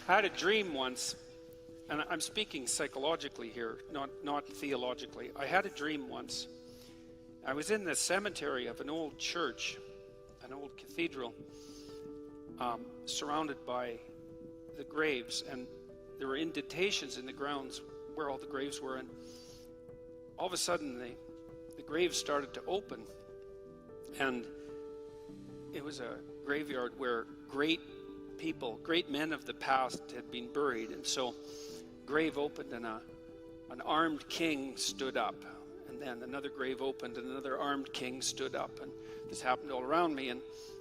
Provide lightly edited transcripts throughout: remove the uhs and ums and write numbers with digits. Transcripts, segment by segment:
I had a dream once, and I'm speaking psychologically here, not theologically. I had a dream once. I was in the cemetery of an old church, an old cathedral, surrounded by the graves, and there were indentations in the grounds where all the graves were, and all of a sudden the graves started to open, and it was a graveyard where great people, great men of the past had been buried. And so grave opened and an armed king stood up, and then another grave opened and another armed king stood up, and this happened all around me. And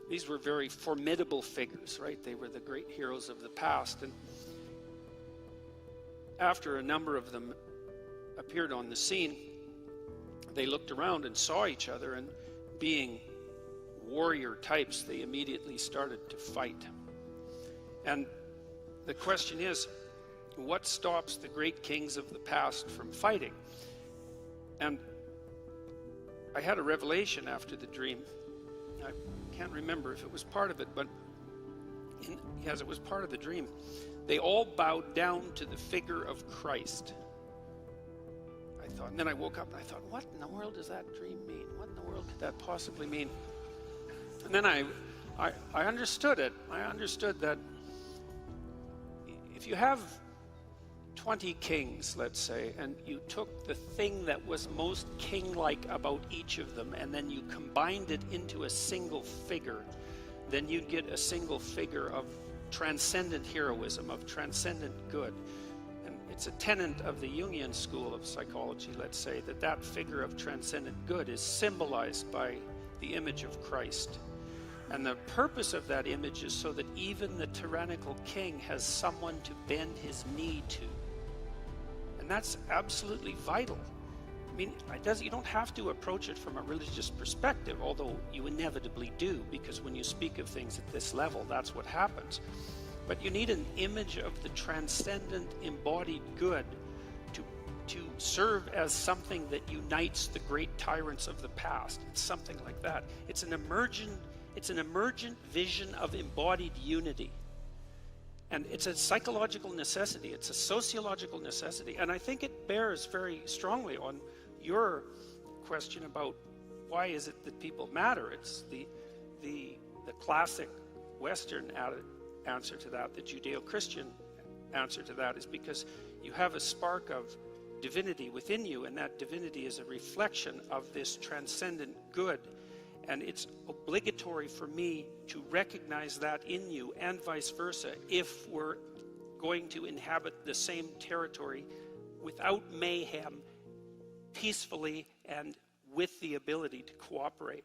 these were very formidable figures, right? They were the great heroes of the past. And after a number of them appeared on the scene, they looked around and saw each other, and being warrior types, they immediately started to fight. And the question is, what stops the great kings of the past from fighting? And I had a revelation after the dream. I can't remember if it was part of it, but yes, it was part of the dream. They all bowed down to the figure of Christ. I thought, and then I woke up and I thought, what in the world does that dream mean? What in the world could that possibly mean? And then I understood it. I understood that if you have 20 kings, let's say, and you took the thing that was most king-like about each of them, and then you combined it into a single figure, then you'd get a single figure of transcendent heroism, of transcendent good. And it's a tenet of the Jungian school of psychology, let's say, that figure of transcendent good is symbolized by the image of Christ. And the purpose of that image is so that even the tyrannical king has someone to bend his knee to. And that's absolutely vital. I mean, you don't have to approach it from a religious perspective, although you inevitably do, because when you speak of things at this level, that's what happens. But you need an image of the transcendent embodied good to serve as something that unites the great tyrants of the past. It's something like that. It's an emergent vision of embodied unity. And it's a psychological necessity. It's a sociological necessity. And I think it bears very strongly on your question about why is it that people matter. It's the classic Western answer to that, the Judeo-Christian answer to that, is because you have a spark of divinity within you, and that divinity is a reflection of this transcendent good. And it's obligatory for me to recognize that in you, and vice versa, if we're going to inhabit the same territory without mayhem, peacefully and with the ability to cooperate.